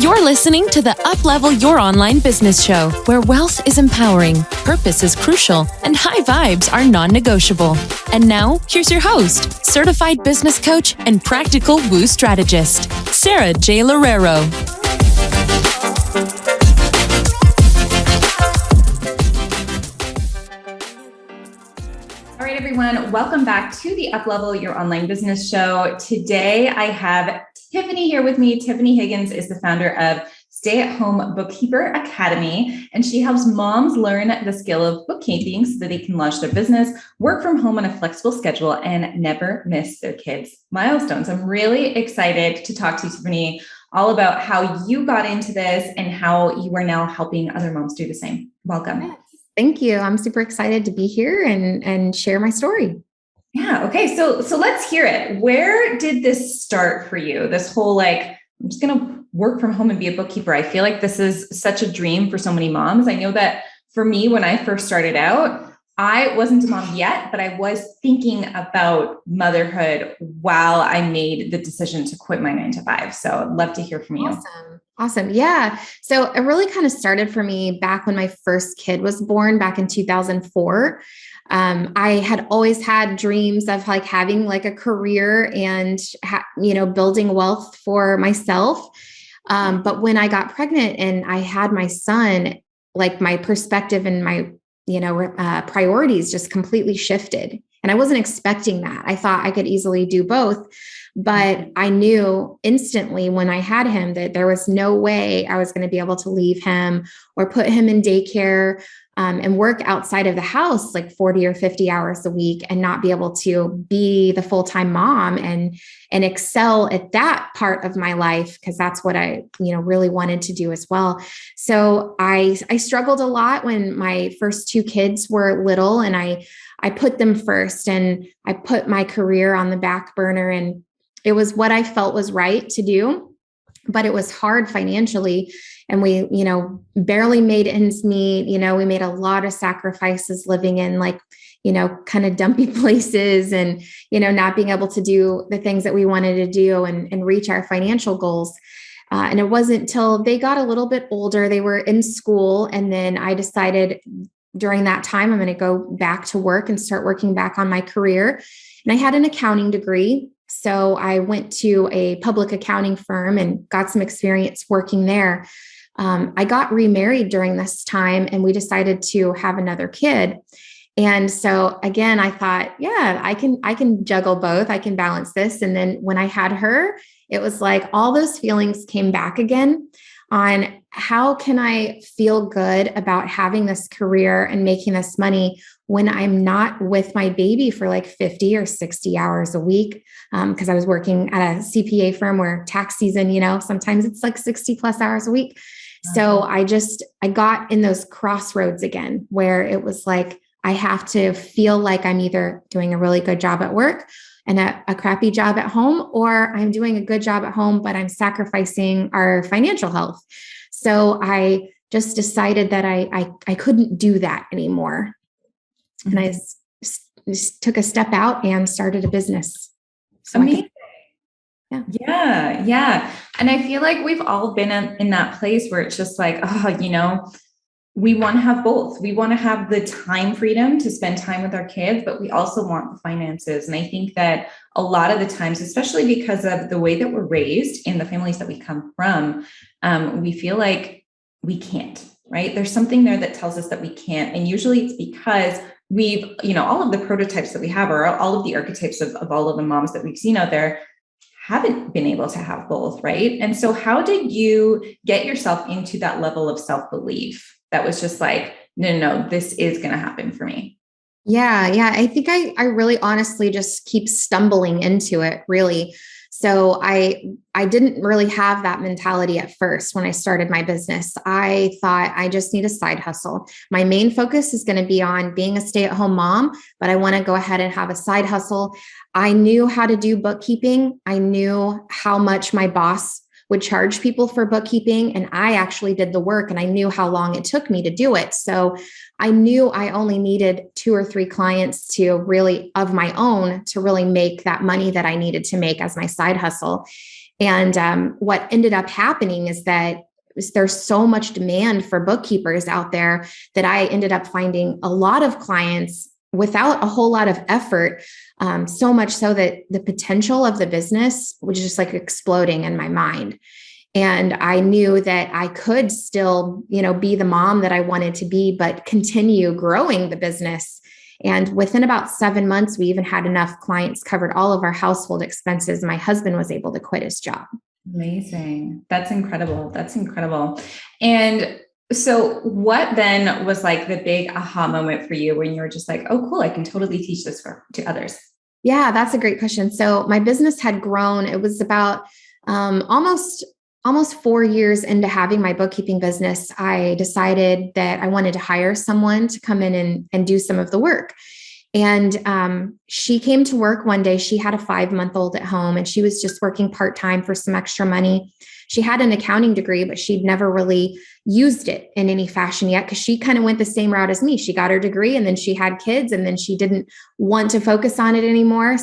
You're listening to the Uplevel Your Online Business Show, where wealth is empowering, purpose is crucial, and high vibes are non-negotiable. And now, here's your host, certified business coach and practical woo strategist, Sarah J. Loureiro. All right, everyone, welcome back to the Uplevel Your Online Business Show. Today, I have Tiffany here with me. Tiffany Higgins is the founder of Stay at Home Bookkeeper Academy, and she helps moms learn the skill of bookkeeping so that they can launch their business, work from home on a flexible schedule, and never miss their kids' milestones. I'm really excited to talk to you, Tiffany, all about how you got into this and how you are now helping other moms do the same. Welcome. Yes, thank you. I'm super excited to be here and share my story. Yeah. Okay. So let's hear it. Where did this start for you? This whole I'm just going to work from home and be a bookkeeper. I feel like this is such a dream for so many moms. I know that for me, when I first started out, I wasn't a mom yet, but I was thinking about motherhood while I made the decision to quit my 9-to-5. So I'd love to hear from you. Awesome. Yeah. So it really kind of started for me back when my first kid was born back in 2004. I had always had dreams of having a career and, building wealth for myself. But when I got pregnant and I had my son, my perspective and my, priorities just completely shifted. And I wasn't expecting that. I thought I could easily do both. But I knew instantly when I had him that there was no way I was going to be able to leave him or put him in daycare and work outside of the house 40 or 50 hours a week and not be able to be the full-time mom and excel at that part of my life, because that's what I really wanted to do as well. So I struggled a lot when my first two kids were little, and I put them first and I put my career on the back burner, and it was what I felt was right to do, but it was hard financially. And we, barely made ends meet. We made a lot of sacrifices living in kind of dumpy places and, not being able to do the things that we wanted to do and reach our financial goals. And it wasn't till they got a little bit older, they were in school. And then I decided during that time, I'm going to go back to work and start working back on my career. And I had an accounting degree. So I went to a public accounting firm and got some experience working there. I got remarried during this time and we decided to have another kid. And so again, I thought, yeah, I can juggle both. I can balance this. And then when I had her, it was all those feelings came back again on how can I feel good about having this career and making this money when I'm not with my baby for 50 or 60 hours a week. Because I was working at a CPA firm where tax season, sometimes it's 60 plus hours a week. So I got in those crossroads again, where it was I have to feel like I'm either doing a really good job at work and a crappy job at home, or I'm doing a good job at home, but I'm sacrificing our financial health. So I just decided that I couldn't do that anymore. Mm-hmm. And I took a step out and started a business. So amazing. Yeah. And I feel like we've all been in that place where it's just we want to have both. We want to have the time freedom to spend time with our kids, but we also want the finances. And I think that a lot of the times, especially because of the way that we're raised in the families that we come from, we feel like we can't, right? There's something there that tells us that we can't. And usually it's because we've, all of the prototypes that we have, or all of the archetypes of all of the moms that we've seen out there, haven't been able to have both, right? And so how did you get yourself into that level of self-belief that was just no, this is going to happen for me? Yeah. I think I really honestly just keep stumbling into it, really. So I didn't really have that mentality at first when I started my business. I thought I just need a side hustle. My main focus is going to be on being a stay-at-home mom, but I want to go ahead and have a side hustle. I knew how to do bookkeeping. I knew how much my boss would charge people for bookkeeping, and I actually did the work and I knew how long it took me to do it. So I knew I only needed 2 or 3 clients to really, of my own, to really make that money that I needed to make as my side hustle. And what ended up happening is that there's so much demand for bookkeepers out there that I ended up finding a lot of clients without a whole lot of effort. So much so that the potential of the business was just like exploding in my mind. And I knew that I could still, be the mom that I wanted to be, but continue growing the business. And within about 7 months, we even had enough clients, covered all of our household expenses. My husband was able to quit his job. Amazing. That's incredible. That's incredible. And so what then was like the big aha moment for you when you were just like, oh, cool, I can totally teach this to others? Yeah, that's a great question. So my business had grown. It was about almost 4 years into having my bookkeeping business. I decided that I wanted to hire someone to come in and do some of the work. And she came to work one day. She had a 5-month-old at home, and she was just working part-time for some extra money. She had an accounting degree, but she'd never really used it in any fashion yet, because she kind of went the same route as me. She got her degree, and then she had kids, and then she didn't want to focus on it anymore.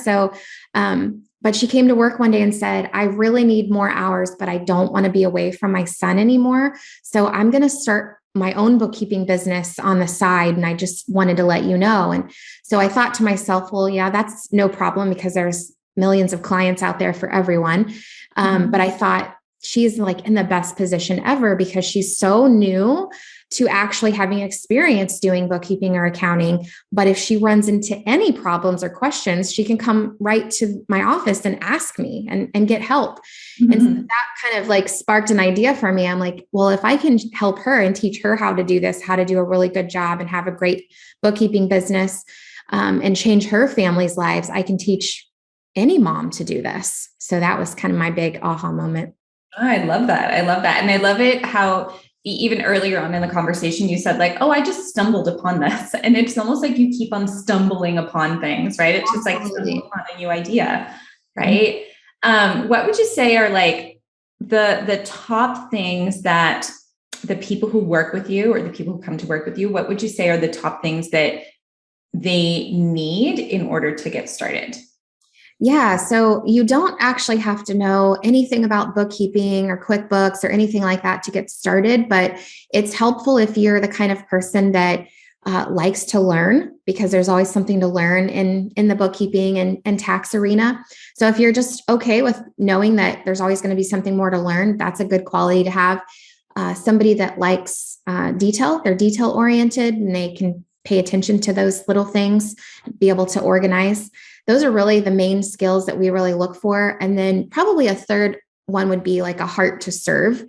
But she came to work one day and said, I really need more hours, but I don't want to be away from my son anymore. So I'm going to start my own bookkeeping business on the side. And I just wanted to let you know. And so I thought to myself, well, yeah, that's no problem, because there's millions of clients out there for everyone. But I thought, she's like in the best position ever, because she's so new to actually having experience doing bookkeeping or accounting. But if she runs into any problems or questions, she can come right to my office and ask me and get help. Mm-hmm. And so that kind of like sparked an idea for me. I'm like, well, if I can help her and teach her how to do this, how to do a really good job and have a great bookkeeping business, and change her family's lives, I can teach any mom to do this. So that was kind of my big aha moment. I love that. I love that. And I love it how even earlier on in the conversation, you said like, oh, I just stumbled upon this. And it's almost like you keep on stumbling upon things, right? It's just like stumbling upon a new idea, right? Mm-hmm. What would you say are like the top things that the people who work with you or the people who come to work with you, what would you say are the top things that they need in order to get started? Yeah. So you don't actually have to know anything about bookkeeping or QuickBooks or anything like that to get started, but it's helpful if you're the kind of person that likes to learn, because there's always something to learn in the bookkeeping and tax arena. So if you're just okay with knowing that there's always going to be something more to learn, that's a good quality to have. Somebody that likes detail, they're detail oriented, and they can pay attention to those little things, be able to organize. Those are really the main skills that we really look for. And then probably a third one would be like a heart to serve.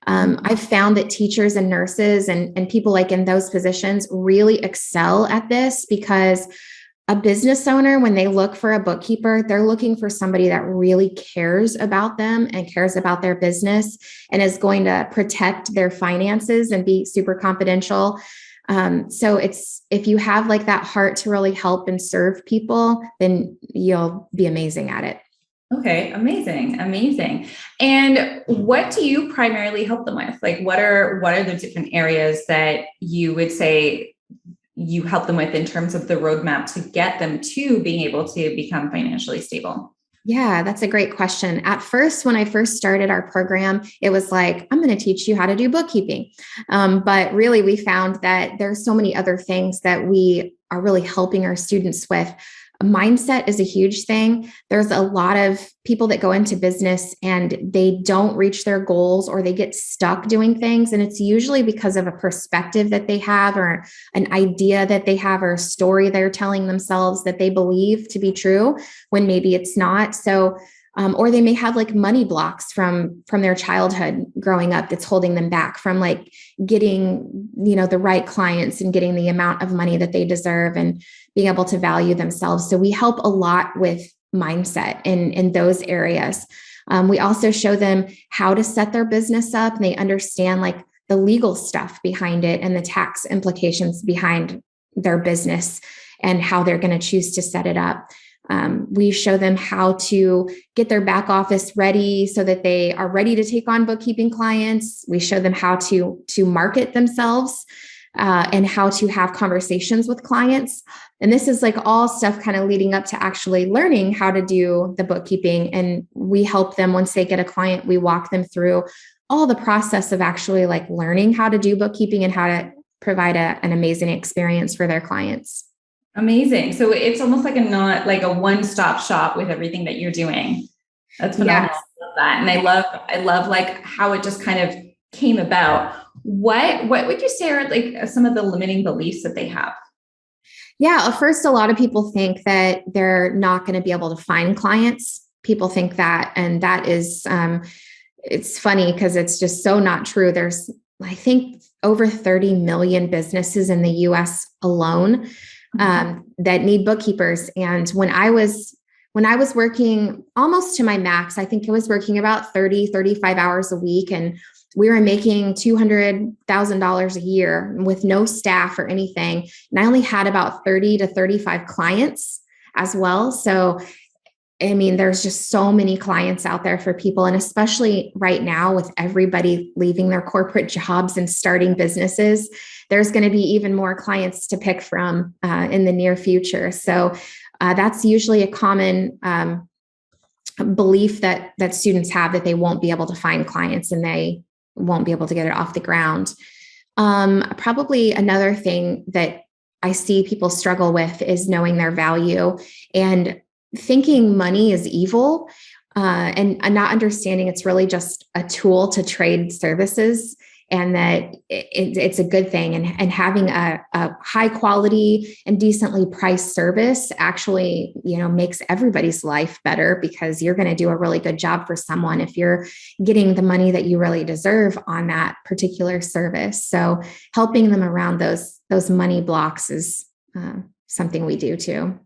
I've found that teachers and nurses and people like in those positions really excel at this, because a business owner, when they look for a bookkeeper, they're looking for somebody that really cares about them and cares about their business and is going to protect their finances and be super confidential. So if you have like that heart to really help and serve people, then you'll be amazing at it. Okay. Amazing. Amazing. And what do you primarily help them with? Like, what are the different areas that you would say you help them with in terms of the roadmap to get them to being able to become financially stable? Yeah, that's a great question. At first, when I first started our program, it was like, I'm going to teach you how to do bookkeeping. But really, we found that there's so many other things that we are really helping our students with. Mindset is a huge thing. There's a lot of people that go into business and they don't reach their goals, or they get stuck doing things. And it's usually because of a perspective that they have, or an idea that they have, or a story they're telling themselves that they believe to be true when maybe it's not. So, or they may have like money blocks from their childhood growing up that's holding them back from like getting, the right clients and getting the amount of money that they deserve and being able to value themselves. So we help a lot with mindset in those areas. We also show them how to set their business up, and they understand like the legal stuff behind it and the tax implications behind their business and how they're going to choose to set it up. We show them how to get their back office ready so that they are ready to take on bookkeeping clients. We show them how to market themselves. and how to have conversations with clients. And this is like all stuff kind of leading up to actually learning how to do the bookkeeping. And we help them once they get a client, we walk them through all the process of actually like learning how to do bookkeeping and how to provide an amazing experience for their clients. Amazing. So it's almost like a one-stop shop with everything that you're doing. That's phenomenal. Yes. I love that. And I love like how it just kind of came about. What would you say are like some of the limiting beliefs that they have? Yeah. First, a lot of people think that they're not going to be able to find clients. People think that, and that is, it's funny because it's just so not true. There's, I think, over 30 million businesses in the US alone that need bookkeepers. And when I was working almost to my max, I think I was working about 30, 35 hours a week, and we were making $200,000 a year with no staff or anything. And I only had about 30 to 35 clients as well. So I mean, there's just so many clients out there for people. And especially right now with everybody leaving their corporate jobs and starting businesses, there's going to be even more clients to pick from in the near future. So that's usually a common belief that students have, that they won't be able to find clients and they won't be able to get it off the ground. Probably another thing that I see people struggle with is knowing their value and thinking money is evil, and not understanding it's really just a tool to trade services, and that it's a good thing. And having a high quality and decently priced service actually, makes everybody's life better, because you're going to do a really good job for someone if you're getting the money that you really deserve on that particular service. So helping them around those money blocks is something we do too.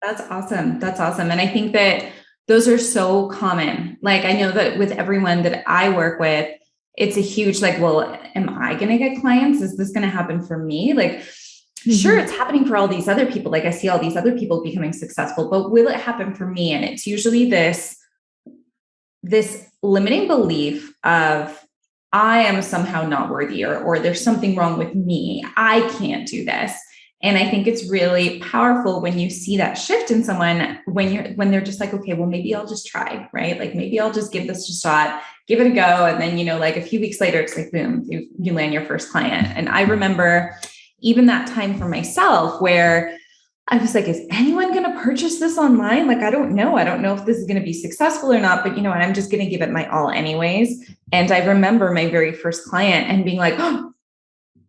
That's awesome. That's awesome. And I think that those are so common. Like, I know that with everyone that I work with, it's a huge, like, well, am I going to get clients? Is this going to happen for me? Like, sure, it's happening for all these other people. Like, I see all these other people becoming successful, but will it happen for me? And it's usually this limiting belief of, I am somehow not worthy, or there's something wrong with me. I can't do this. And I think it's really powerful when you see that shift in someone, when they're just like, okay, well, maybe I'll just try, right? Like, maybe I'll just give this a shot, give it a go. And then, like a few weeks later, it's like, boom, you land your first client. And I remember even that time for myself where I was like, is anyone going to purchase this online? Like, I don't know. I don't know if this is going to be successful or not, but I'm just going to give it my all anyways. And I remember my very first client and being like, oh,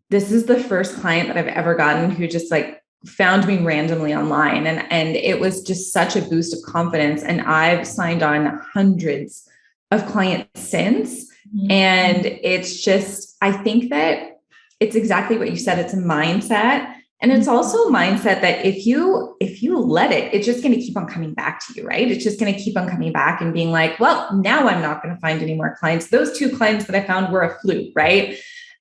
this is the first client that I've ever gotten who just like found me randomly online. And it was just such a boost of confidence. And I've signed on hundreds of clients since. Mm-hmm. And it's just, I think that it's exactly what you said. It's a mindset. And it's also a mindset that if you let it, it's just going to keep on coming back to you, right? It's just going to keep on coming back and being like, well, now I'm not going to find any more clients. Those 2 clients that I found were a fluke, right?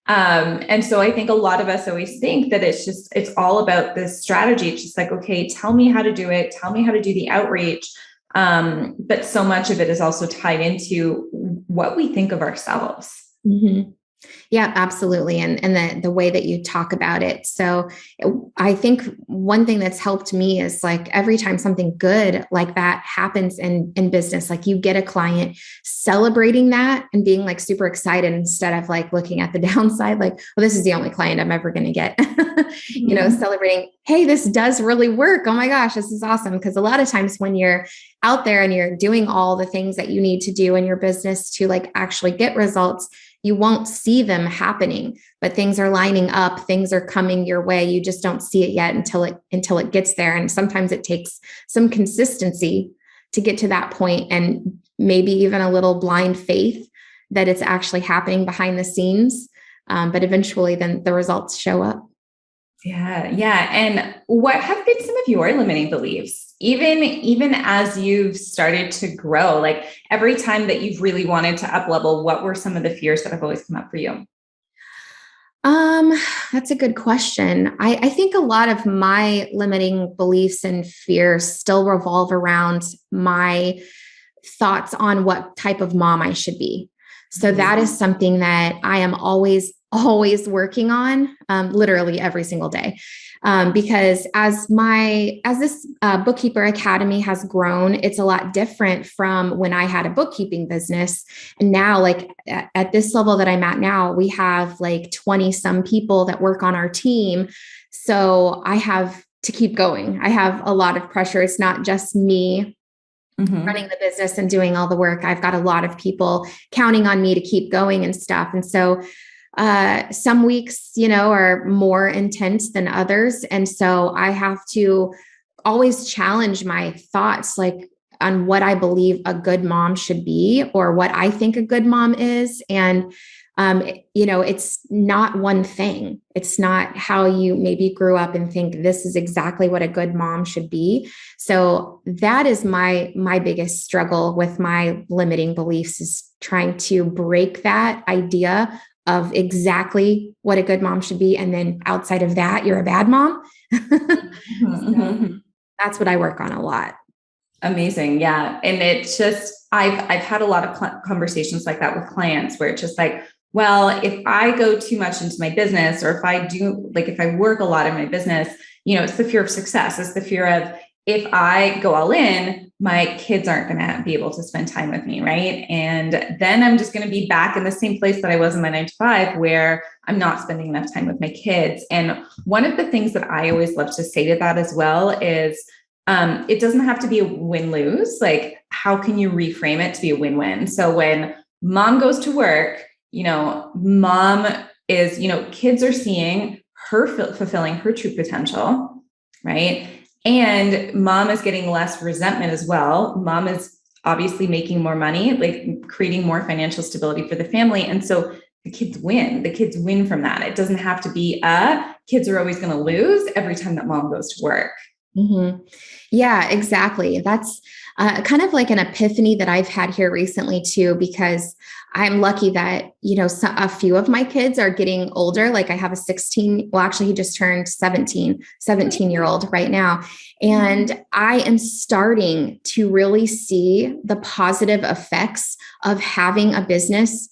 And so I think a lot of us always think that it's all about this strategy. It's just like, okay, tell me how to do it. Tell me how to do the outreach. But so much of it is also tied into what we think of ourselves. Mm-hmm. Yeah, absolutely. And the way that you talk about it. So I think one thing that's helped me is like every time something good like that happens in business, like you get a client, celebrating that and being like super excited instead of like looking at the downside, like, well, this is the only client I'm ever going to get, celebrating, hey, this does really work. Oh my gosh, this is awesome. Because a lot of times when you're out there and you're doing all the things that you need to do in your business to like actually get results, you won't see them happening, but things are lining up, things are coming your way. You just don't see it yet until it gets there. And sometimes it takes some consistency to get to that point, and maybe even a little blind faith that it's actually happening behind the scenes. But eventually then the results show up. Yeah. Yeah. And what have been some of your limiting beliefs, even as you've started to grow, like every time that you've really wanted to up level, what were some of the fears that have always come up for you? That's a good question. I think a lot of my limiting beliefs and fears still revolve around my thoughts on what type of mom I should be. So that is something that I am always always working on, literally every single day. Because as this bookkeeper academy has grown, it's a lot different from when I had a bookkeeping business. And now, like at this level that I'm at now, we have like 20 some people that work on our team. So I have to keep going. I have a lot of pressure. It's not just me running the business and doing all the work. I've got a lot of people counting on me to keep going and stuff. And so some weeks, are more intense than others. And so I have to always challenge my thoughts, like on what I believe a good mom should be or what I think a good mom is. And, it's not one thing. It's not how you maybe grew up and think this is exactly what a good mom should be. So that is my biggest struggle with my limiting beliefs, is trying to break that idea of exactly what a good mom should be. And then outside of that, you're a bad mom. So that's what I work on a lot. Amazing. Yeah. And it's just, I've had a lot of conversations like that with clients where it's just like, well, if I go too much into my business, or if I work a lot in my business, it's the fear of success. It's the fear of, if I go all in, my kids aren't going to be able to spend time with me. Right. And then I'm just going to be back in the same place that I was in my 9-to-5, where I'm not spending enough time with my kids. And one of the things that I always love to say to that as well is, it doesn't have to be a win-lose. Like, how can you reframe it to be a win-win? So when mom goes to work, mom is, kids are seeing her fulfilling her true potential, right? And mom is getting less resentment as well. Mom is obviously making more money, like creating more financial stability for the family. And so the kids win. The kids win from that. It doesn't have to be kids are always going to lose every time that mom goes to work. Mm-hmm. Yeah, exactly. That's kind of like an epiphany that I've had here recently too, because I'm lucky that, a few of my kids are getting older. Like I have a 16, well, actually he just turned 17-year-old right now. And I am starting to really see the positive effects of having a business,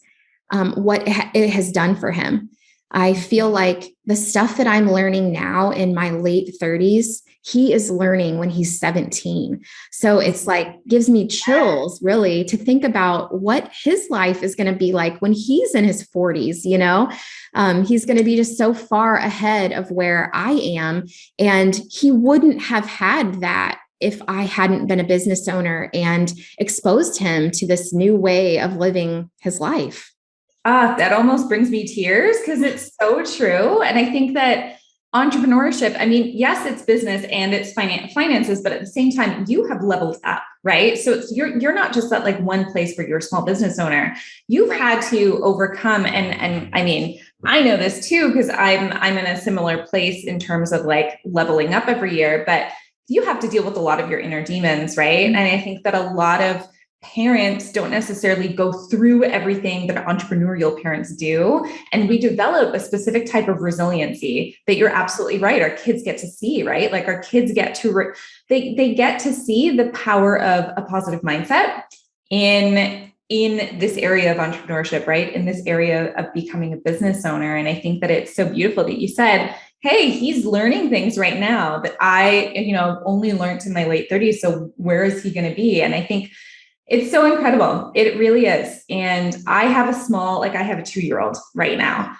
what it has done for him. I feel like the stuff that I'm learning now in my late 30s, he is learning when he's 17. So it's like, gives me chills really to think about what his life is going to be like when he's in his 40s, he's going to be just so far ahead of where I am. And he wouldn't have had that if I hadn't been a business owner and exposed him to this new way of living his life. That almost brings me tears, because it's so true. And I think that entrepreneurship, yes, it's business and it's finances, but at the same time, you have leveled up, right? So it's, you're not just at like one place where you're a small business owner. You've had to overcome, and I know this too, because I'm in a similar place in terms of like leveling up every year, but you have to deal with a lot of your inner demons, right? And I think that a lot of parents don't necessarily go through everything that entrepreneurial parents do. And we develop a specific type of resiliency that you're absolutely right. Our kids get to see, right? Like our kids get to, they get to see the power of a positive mindset in this area of entrepreneurship, right? In this area of becoming a business owner. And I think that it's so beautiful that you said, hey, he's learning things right now that I, only learned in my late 30s. So where is he going to be? And I think it's so incredible. It really is. And I have a 2-year-old right now.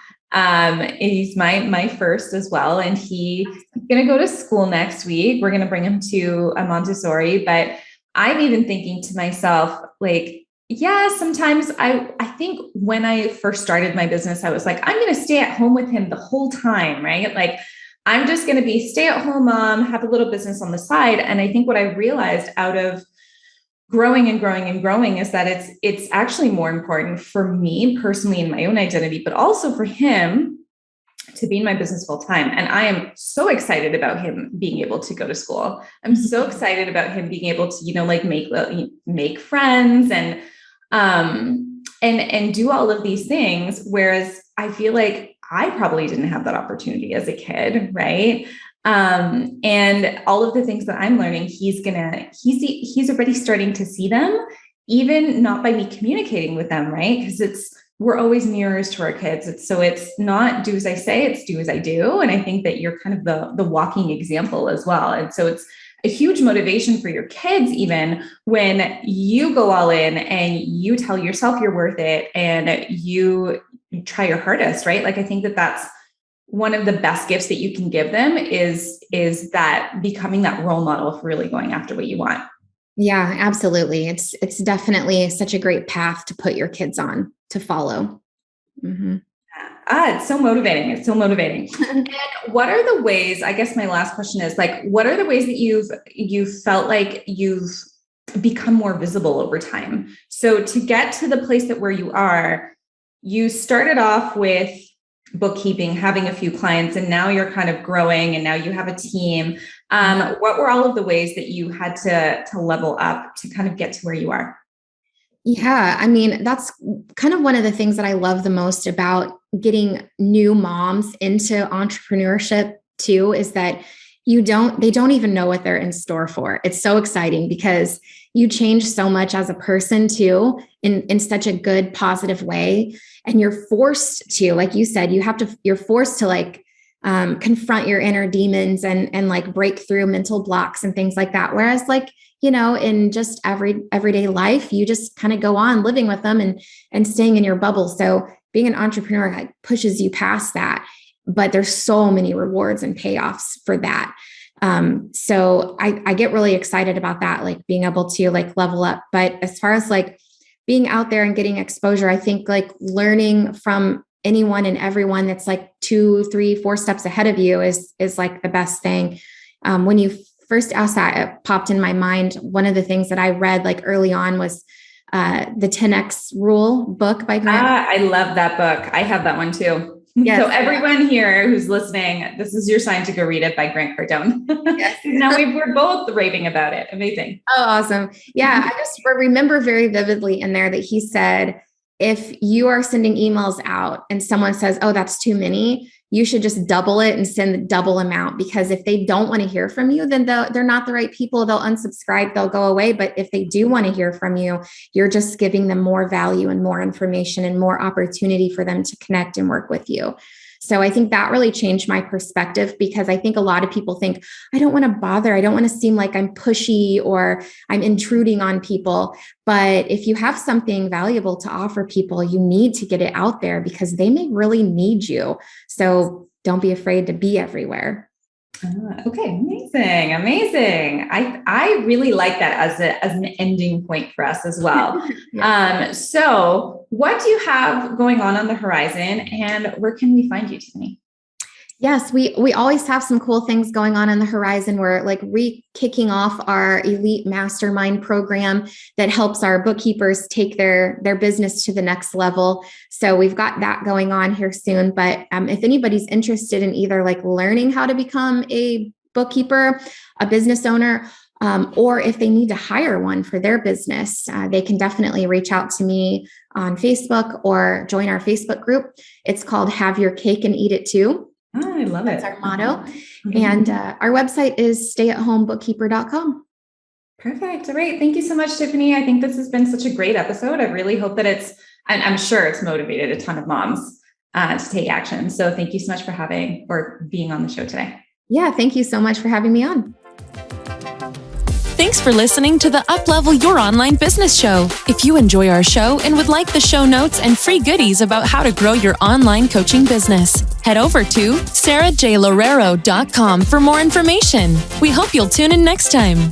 He's my first as well. And he's going to go to school next week. We're going to bring him to a Montessori, but I'm even thinking to myself, like, yeah, sometimes I think when I first started my business, I was like, I'm going to stay at home with him the whole time, right? Like, I'm just going to be stay-at-home mom, have a little business on the side. And I think what I realized out of growing and growing and growing is that it's actually more important for me personally in my own identity, but also for him to be in my business full time. And I am so excited about him being able to go to school. I'm so excited about him being able to, make friends and do all of these things. Whereas I feel like I probably didn't have that opportunity as a kid. Right. And all of the things that I'm learning, he's already starting to see them, even not by me communicating with them, right? Because it's we're always mirrors to our kids. It's not do as I say, it's do as I do. And I think that you're kind of the walking example as well. And so it's a huge motivation for your kids, even when you go all in and you tell yourself you're worth it and you try your hardest, right? Like, I think that that's one of the best gifts that you can give them is that becoming that role model for really going after what you want. Yeah, absolutely. It's definitely such a great path to put your kids on to follow. Mm-hmm. It's so motivating. It's so motivating. And what are the ways, I guess my last question is like, what are the ways that you've felt like you've become more visible over time? So to get to the place that where you are, you started off with bookkeeping, having a few clients, and now you're kind of growing and now you have a team. What were all of the ways that you had to level up to kind of get to where you are? Yeah, I mean, that's kind of one of the things that I love the most about getting new moms into entrepreneurship too, is that they don't even know what they're in store for. It's so exciting because you change so much as a person too, in such a good, positive way. And you're forced to, like you said, you're forced to like confront your inner demons and like break through mental blocks and things like that. Whereas like, in just everyday life, you just kind of go on living with them and staying in your bubble. So being an entrepreneur like pushes you past that, but there's so many rewards and payoffs for that. So I get really excited about that, like being able to like level up. But as far as like being out there and getting exposure, I think like learning from anyone and everyone that's like 2, 3, 4 steps ahead of you is like the best thing. When you first asked that, it popped in my mind. One of the things that I read like early on was the 10X Rule book by Grant. I love that book. I have that one too. Yes. So everyone here who's listening, this is your sign to go read it by Grant Cardone. Yes. Now we're both raving about it. Amazing. Oh, awesome. Yeah. I just remember very vividly in there that he said, if you are sending emails out and someone says, oh, that's too many, you should just double it and send the double amount, because if they don't want to hear from you, then they're not the right people. They'll unsubscribe, they'll go away. But if they do want to hear from you, you're just giving them more value and more information and more opportunity for them to connect and work with you. So I think that really changed my perspective, because I think a lot of people think, I don't want to bother. I don't want to seem like I'm pushy or I'm intruding on people. But if you have something valuable to offer people, you need to get it out there because they may really need you. So don't be afraid to be everywhere. Okay, amazing. I really like that as an ending point for us as well. Yes. So what do you have going on the horizon, and where can we find you, Tiffany? Yes, we always have some cool things going on the horizon. We're like kicking off our elite mastermind program that helps our bookkeepers take their business to the next level. So we've got that going on here soon. But if anybody's interested in either like learning how to become a bookkeeper, a business owner, or if they need to hire one for their business, they can definitely reach out to me on Facebook or join our Facebook group. It's called Have Your Cake and Eat It Too. Oh, I love it. That's our motto. Mm-hmm. And our website is stayathomebookkeeper.com. Perfect. All right. Thank you so much, Tiffany. I think this has been such a great episode. I really hope that I'm sure it's motivated a ton of moms to take action. So thank you so much for being on the show today. Yeah. Thank you so much for having me on. Thanks for listening to the Uplevel Your Online Business Show. If you enjoy our show and would like the show notes and free goodies about how to grow your online coaching business, head over to sarahjlorero.com for more information. We hope you'll tune in next time.